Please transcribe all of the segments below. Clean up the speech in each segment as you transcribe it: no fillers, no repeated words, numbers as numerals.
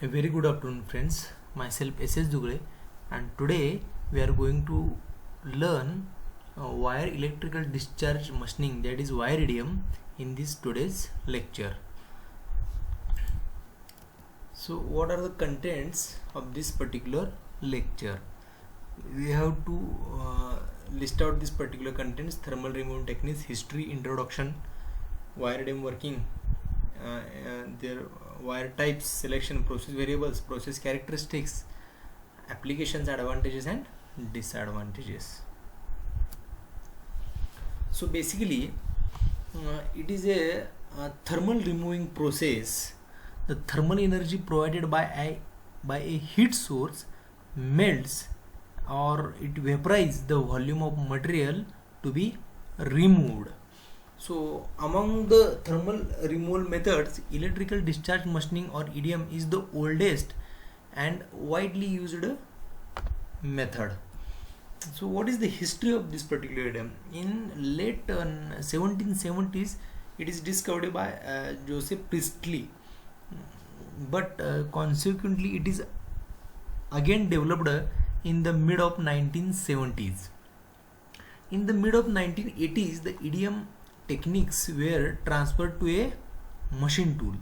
A very good afternoon, friends. Myself SS Dugre, and today we are going to learn wire electrical discharge machining, that is wire idiom, in this today's lecture. So, what are the contents of this particular lecture? We have to list out this particular contents: thermal removing techniques, history, introduction, wire idiom working, their wire types, selection, process variables, process characteristics, applications, advantages and disadvantages. So basically it is a thermal removing process. The thermal energy provided by a heat source melts or it vaporizes the volume of material to be removed. So among the thermal removal methods, electrical discharge machining or EDM is the oldest and widely used method. So what is the history of this particular idiom? In late 1770s, it is discovered by Joseph Priestley, but consequently it is again developed in the mid of 1970s. In the mid of 1980s, the idiom techniques were transferred to a machine tool.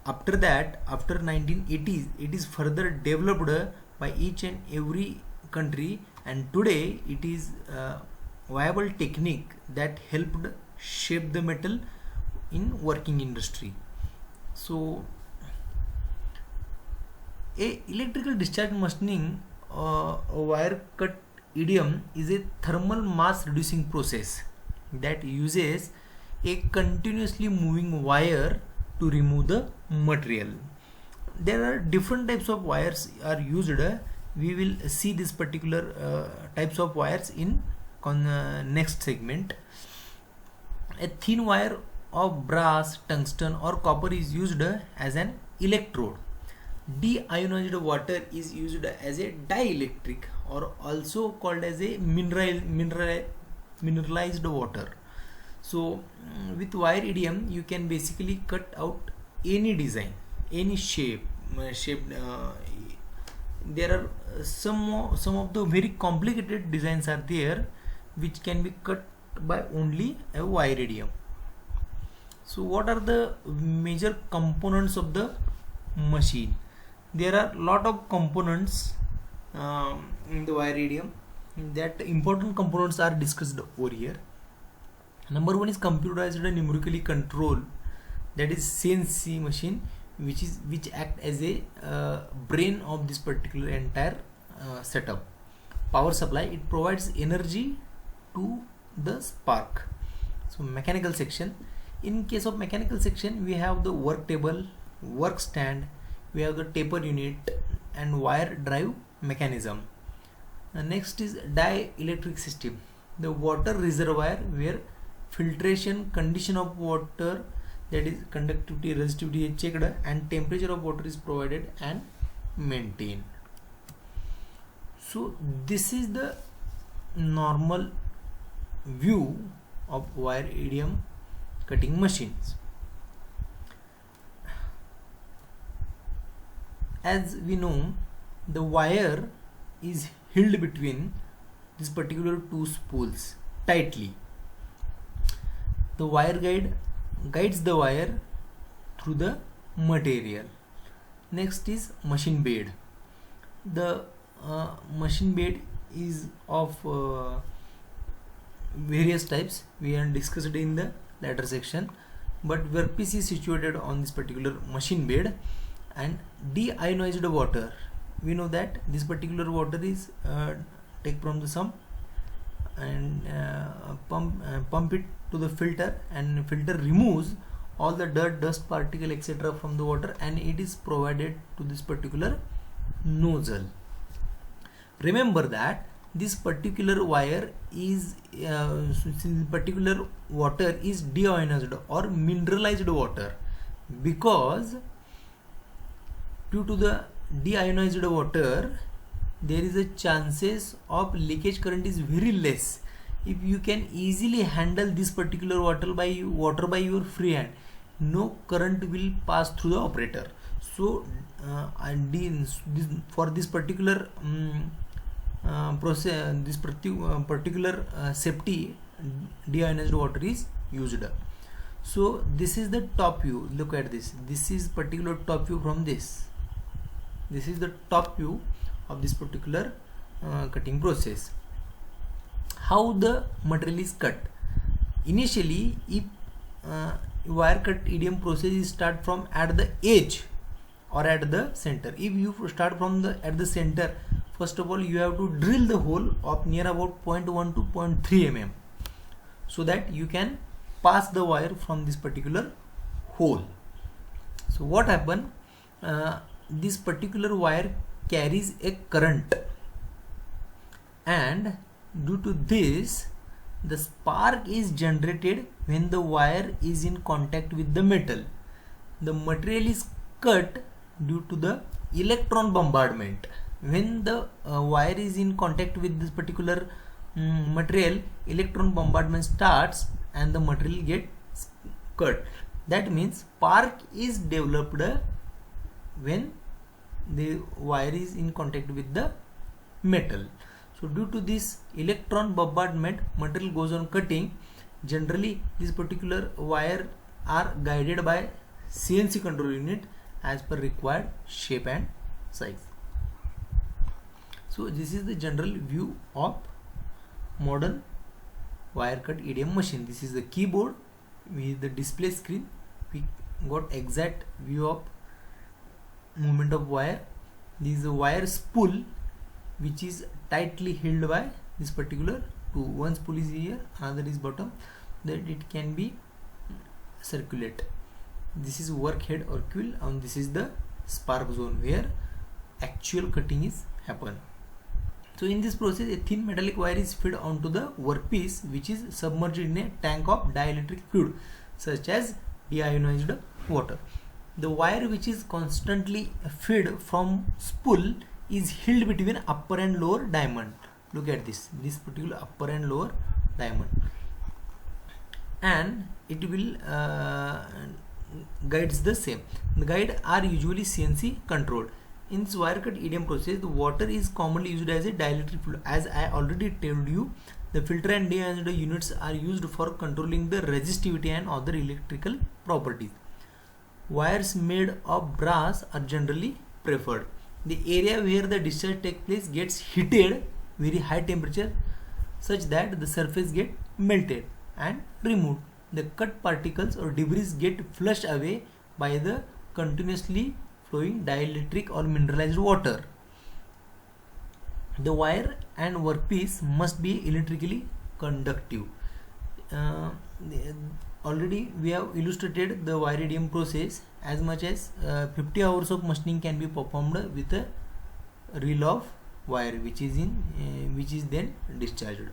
After that, after 1980s, it is further developed by each and every country, and today it is a viable technique that helped shape the metal in working industry. So a electrical discharge machining wire cut idiom is a thermal mass reducing process that uses a continuously moving wire to remove the material. There are different types of wires are used. We will see this particular types of wires in next segment. A thin wire of brass, tungsten or copper is used as an electrode. Deionized water is used as a dielectric or also called as a mineralized water. So with wire idiom you can basically cut out any design, any shape. There are some of the very complicated designs are there which can be cut by only a wire idiom. So what are the major components of the machine? There are lot of components in the wire idiom. That important components are discussed over here. Number one is computerized and numerically controlled, that is CNC machine, which act as a brain of this particular entire setup. Power supply, it provides energy to the spark. So mechanical section, in case of mechanical section we have the work table, work stand, we have the taper unit and wire drive mechanism. Next is dielectric system, the water reservoir where filtration condition of water, that is conductivity, resistivity is checked and temperature of water is provided and maintained. So this is the normal view of wire idiom cutting machines. As we know, the wire is held between this particular two spools tightly. The wire guide guides the wire through the material. Next is machine bed. The machine bed is of various types. We have discussed in the later section, but workpiece is situated on this particular machine bed. And deionized water, we know that this particular water is take from the sump and pump it to the filter, and filter removes all the dirt, dust, particle, etc. from the water, and it is provided to this particular nozzle. Remember that this particular wire is particular water is deionized or mineralized water, because due to the deionized water there is a chances of leakage current is very less. If you can easily handle this particular water by your free hand, no current will pass through the operator. So for this particular process, this particular safety, deionized water is used. So this is the top view. Look at this. This is particular top view from this. This is the top view of this particular cutting process. How the material is cut? Initially, if wire cut EDM process is start from at the edge or at the center. If you start from at the center, first of all you have to drill the hole of near about 0.1 to 0.3 mm, so that you can pass the wire from this particular hole. So what happen? This particular wire carries a current, and due to this, the spark is generated when the wire is in contact with the metal. The material is cut due to the electron bombardment. When the wire is in contact with this particular material, electron bombardment starts and the material gets cut. That means spark is developed when the wire is in contact with the metal. So due to this electron bombardment, material goes on cutting. Generally, this particular wire are guided by CNC control unit as per required shape and size. So this is the general view of modern wire cut EDM machine. This is the keyboard with the display screen. We got exact view of movement of wire. This is a wire spool which is tightly held by this particular two. One spool is here, another is bottom, that it can be circulate. This is work head or quill, and this is the spark zone where actual cutting is happen. So in this process, a thin metallic wire is fed onto the workpiece, which is submerged in a tank of dielectric fluid such as deionized water. The wire which is constantly fed from spool is held between upper and lower diamond. Look at this particular upper and lower diamond, and it will guides the same. The guide are usually CNC controlled. In this wire cut EDM process, the water is commonly used as a dielectric fluid. As I already told you, the filter and deionized units are used for controlling the resistivity and other electrical properties. Wires made of brass are generally preferred. The area where the discharge takes place gets heated very high temperature such that the surface get melted and removed. The cut particles or debris get flushed away by the continuously flowing dielectric or mineralized water. The wire and workpiece must be electrically conductive. Already we have illustrated the wire EDM process. As much as 50 hours of machining can be performed with a reel of wire which is then discharged.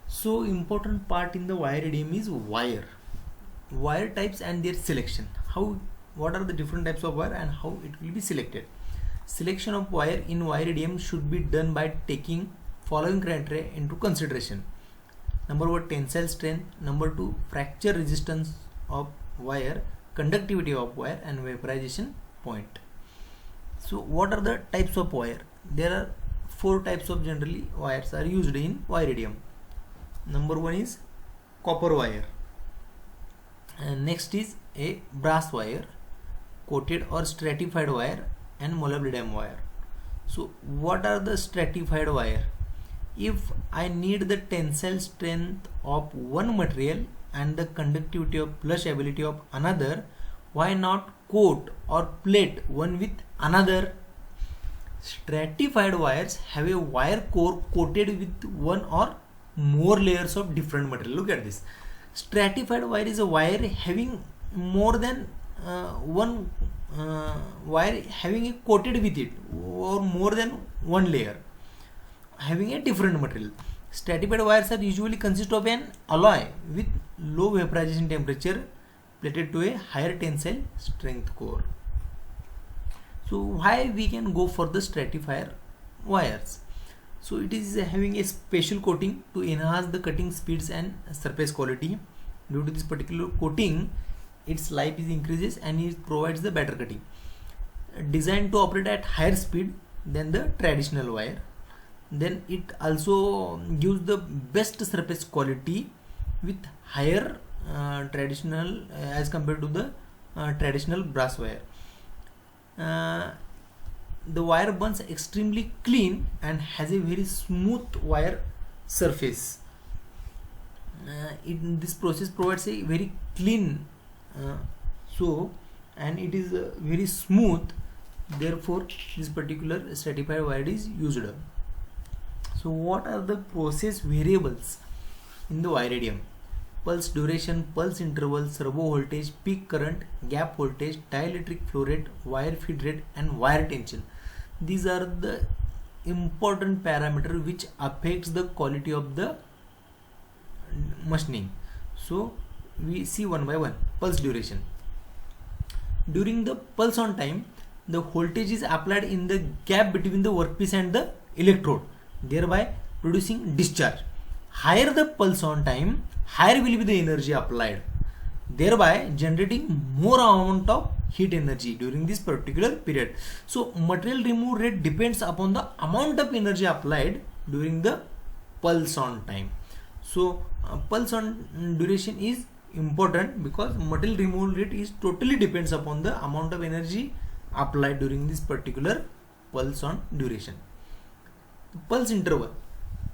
So important part in the wire EDM is wire types and their selection. What are the different types of wire and how it will be selected? Selection of wire in wire EDM should be done by taking following criteria into consideration. Number 1, tensile strength. Number 2, fracture resistance of wire, conductivity of wire, and vaporization point. So what are the types of wire? There are 4 types of generally wires are used in wire EDM. Number 1 is copper wire, and next is a brass wire, coated or stratified wire, and molybdenum wire. So what are the stratified wire? If I need the tensile strength of one material and the conductivity or flushability of another, why not coat or plate one with another? Stratified wires have a wire core coated with one or more layers of different material. Look at this. Stratified wire is a wire having more than one wire having a coated with it, or more than one layer having a different material. Stratified wires are usually consist of an alloy with low vaporization temperature plated to a higher tensile strength core. So why we can go for the stratified wires? So it is having a special coating to enhance the cutting speeds and surface quality. Due to this particular coating, its life is increases and it provides the better cutting. Designed to operate at higher speed than the traditional wire. Then it also gives the best surface quality with higher traditional as compared to the traditional brass wire. The wire burns extremely clean and has a very smooth wire surface. This process provides a very clean and it is very smooth, therefore this particular stratified wire is used. So what are the process variables in the wire? Pulse duration, pulse interval, servo voltage, peak current, gap voltage, dielectric flow rate, wire feed rate and wire tension. These are the important parameters which affects the quality of the machining. So we see one by one. Pulse duration. During the pulse on time, the voltage is applied in the gap between the workpiece and the electrode, thereby producing discharge. Higher the pulse on time, higher will be the energy applied, thereby generating more amount of heat energy during this particular period. So material remove rate depends upon the amount of energy applied during the pulse on time. So pulse on duration is important because material removal rate is totally depends upon the amount of energy applied during this particular pulse on duration. Pulse interval.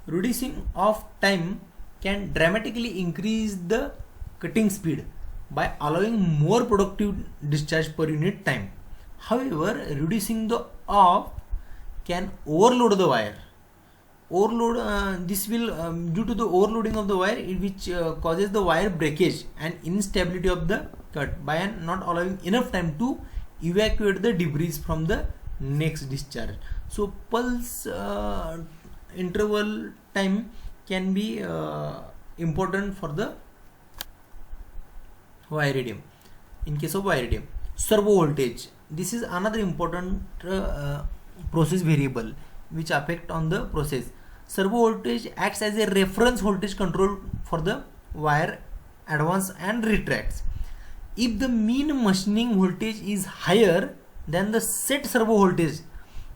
Reducing of time can dramatically increase the cutting speed by allowing more productive discharge per unit time. However, reducing the off can overload the wire. This will due to the overloading of the wire, which causes the wire breakage and instability of the cut by not allowing enough time to evacuate the debris from the next discharge. So pulse interval time can be important for the wire. In case of wire, servo voltage, this is another important process variable which affect on the process. Servo voltage acts as a reference voltage control for the wire advance and retracts. If the mean machining voltage is higher than the set servo voltage,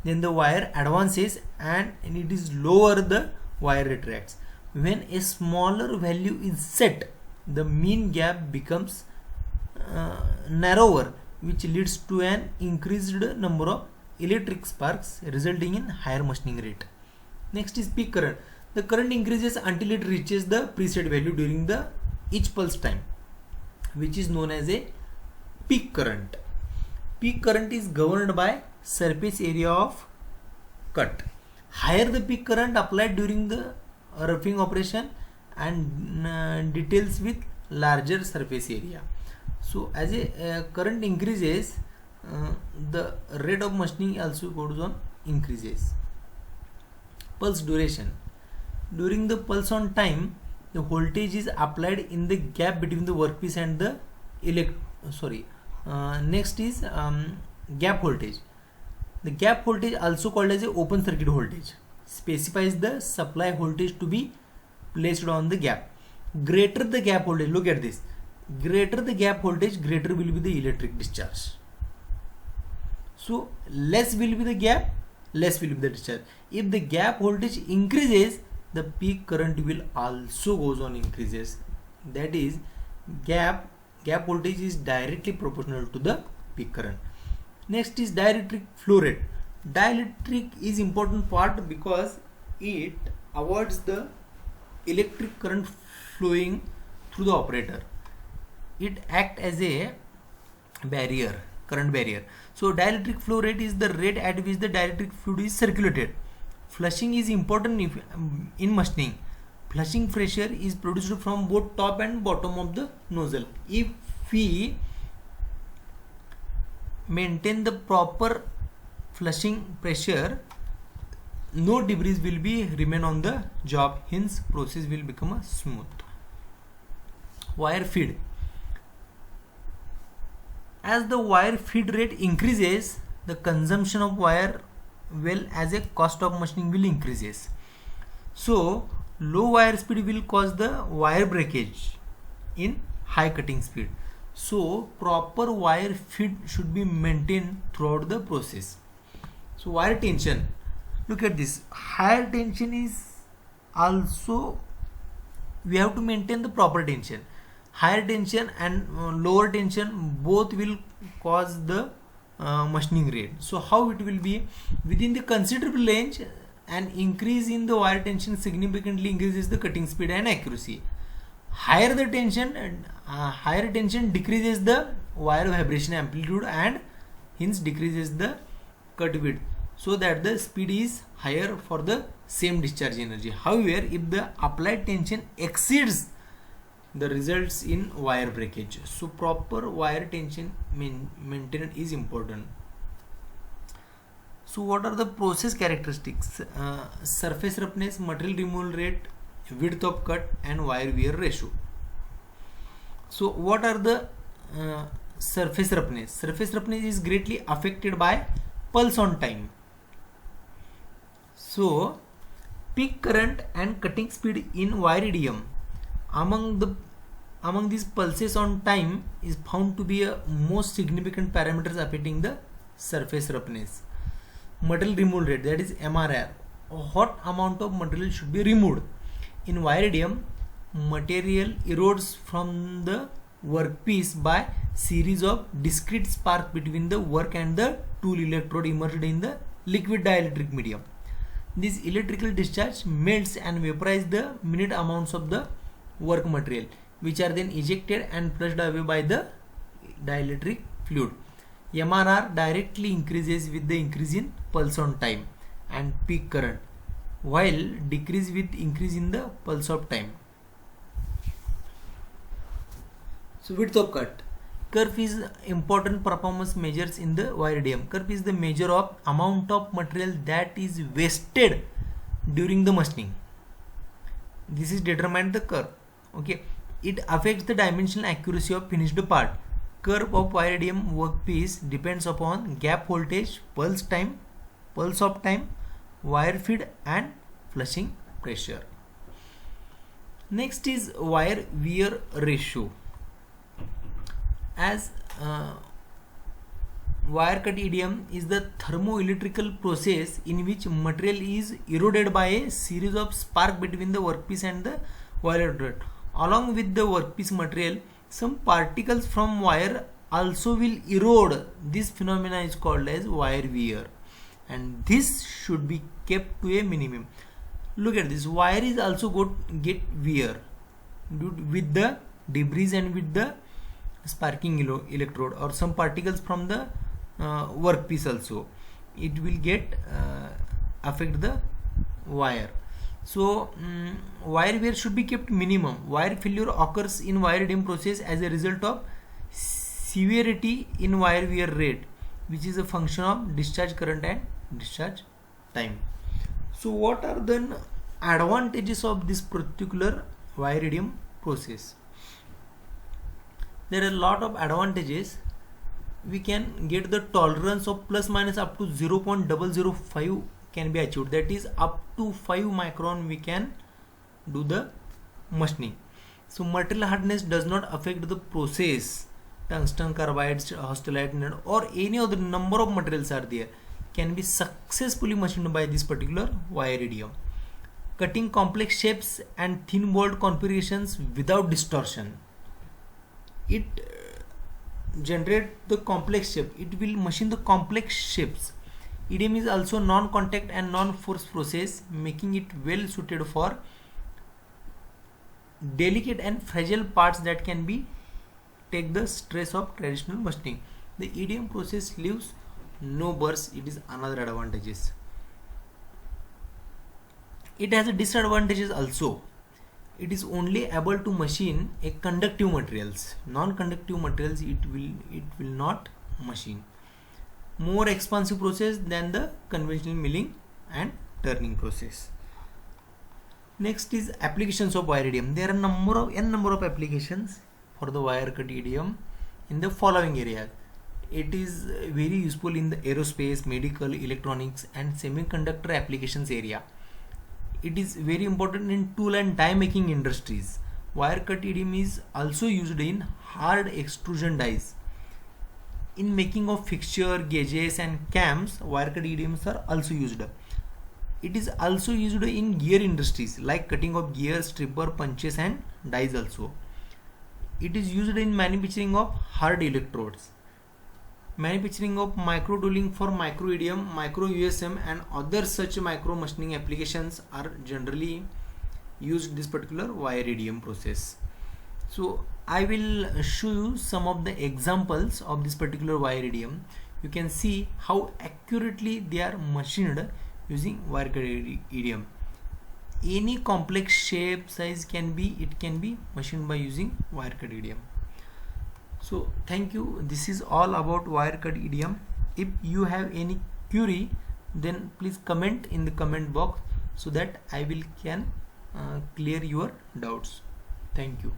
then the wire advances and it is lower, the wire retracts. When a smaller value is set, the mean gap becomes narrower, which leads to an increased number of electric sparks, resulting in higher machining rate. Next is peak current. The current increases until it reaches the preset value during the each pulse time, which is known as a peak current. Peak current is governed by surface area of cut. Higher the peak current applied during the roughing operation and details with larger surface area. So as a current increases, the rate of machining also goes on increases. Pulse duration. During the pulse on time, the voltage is applied in the gap between the workpiece and the next is gap voltage. The gap voltage, also called as a open circuit voltage, specifies the supply voltage to be placed on the gap. Greater the gap voltage, look at this, greater the gap voltage, greater will be the electric discharge. So less will be the gap, less will be the discharge. If the gap voltage increases, the peak current will also goes on increases. That is, gap voltage is directly proportional to the peak current. Next is dielectric flow rate. Dielectric is important part because it avoids the electric current flowing through the operator. It acts as a barrier, current barrier. So dielectric flow rate is the rate at which the dielectric fluid is circulated. Flushing is important in machining. Flushing pressure is produced from both top and bottom of the nozzle. If we maintain the proper flushing pressure, no debris will be remain on the job, hence process will become smooth. Wire feed. As the wire feed rate increases, the consumption of wire well as a cost of machining will increases. So low wire speed will cause the wire breakage in high cutting speed. So proper wire feed should be maintained throughout the process. So wire tension, look at this, higher tension is also, we have to maintain the proper tension. Higher tension and lower tension both will cause the machining rate. So how it will be, within the considerable range, an increase in the wire tension significantly increases the cutting speed and accuracy. Higher the tension, higher tension decreases the wire vibration amplitude and hence decreases the cut width, so that the speed is higher for the same discharge energy. However, if the applied tension exceeds, the results in wire breakage. So proper wire tension maintenance is important. So what are the process characteristics? Surface roughness, material removal rate, width of cut and wire wear ratio. So what are the surface roughness? Surface roughness is greatly affected by pulse on time. So peak current and cutting speed in wire idiom among these pulses on time is found to be a most significant parameters affecting the surface roughness. Material removal rate, that is MRR, what amount of material should be removed. In wire idiom, material erodes from the workpiece by series of discrete sparks between the work and the tool electrode immersed in the liquid dielectric medium. This electrical discharge melts and vaporizes the minute amounts of the work material, which are then ejected and flushed away by the dielectric fluid. MRR directly increases with the increase in pulse on time and peak current, while decrease with increase in the pulse of time. So width of cut. Kerf is important performance measures in the wire idiom. Kerf is the measure of amount of material that is wasted during the machining. This is determined the curve. Okay, it affects the dimensional accuracy of finished part. Curve of wire idiom workpiece depends upon gap voltage, pulse of time, wire feed and flushing pressure. Next is wire wear ratio. As wire cut idiom is the thermoelectrical process in which material is eroded by a series of sparks between the workpiece and the wire rod. Along with the workpiece material, some particles from wire also will erode. This phenomena is called as wire wear, and this should be kept to a minimum. Look at this, wire is also get wear with the debris and with the sparking electrode or some particles from the workpiece also. It will get affect the wire. So wire wear should be kept minimum. Wire failure occurs in wire idiom process as a result of severity in wire wear rate, which is a function of discharge current and discharge time. So what are the advantages of this particular wire idiom process? There are a lot of advantages. We can get the tolerance of plus minus up to 0.005 can be achieved, that is up to 5 micron we can do the machining. So material hardness does not affect the process. Tungsten carbide, austenite or any other number of materials are there, can be successfully machined by this particular wire idiom. Cutting complex shapes and thin bolt configurations without distortion. It generate the complex shape. It will machine the complex shapes. Idiom is also non-contact and non-force process, making it well suited for delicate and fragile parts that can be take the stress of traditional machining. The idiom process leaves no burrs. It is another advantages. It has a disadvantages also. It is only able to machine a conductive materials. Non-conductive materials it will not machine. More expensive process than the conventional milling and turning process. Next is applications of wire idiom. There are n number of applications for the wire cut idiom in the following area. It is very useful in the aerospace, medical, electronics and semiconductor applications area. It is very important in tool and die making industries. wire cut EDM is also used in hard extrusion dies. In making of fixture, gauges and cams, wire cut EDMs are also used. It is also used in gear industries like cutting of gears, stripper, punches and dies also. It is used in manufacturing of hard electrodes. Manufacturing of micro tooling for micro EDM, micro USM and other such micro machining applications are generally used this particular wire EDM process. So I will show you some of the examples of this particular wire EDM. You can see how accurately they are machined using wire cut EDM. Any complex shape size can be machined by using wire cut EDM. So thank you. This is all about wire cut EDM. If you have any query, then please comment in the comment box so that I can clear your doubts. Thank you.